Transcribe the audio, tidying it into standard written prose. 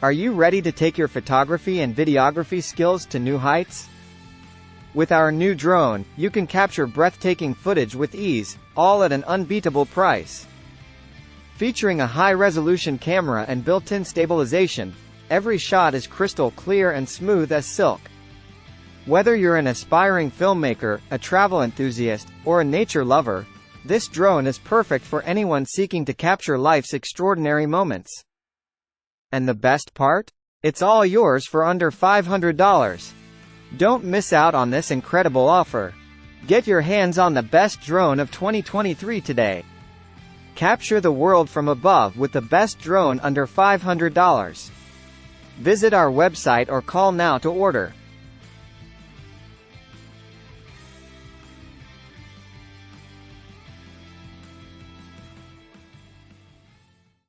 Are you ready to take your photography and videography skills to new heights? With our new drone, you can capture breathtaking footage with ease, all at an unbeatable price. Featuring a high-resolution camera and built-in stabilization, every shot is crystal clear and smooth as silk. Whether you're an aspiring filmmaker, a travel enthusiast, or a nature lover, this drone is perfect for anyone seeking to capture life's extraordinary moments. And the best part? It's all yours for under $500. Don't miss out on this incredible offer. Get your hands on the best drone of 2023 today. Capture the world from above with the best drone under $500. Visit our website or call now to order.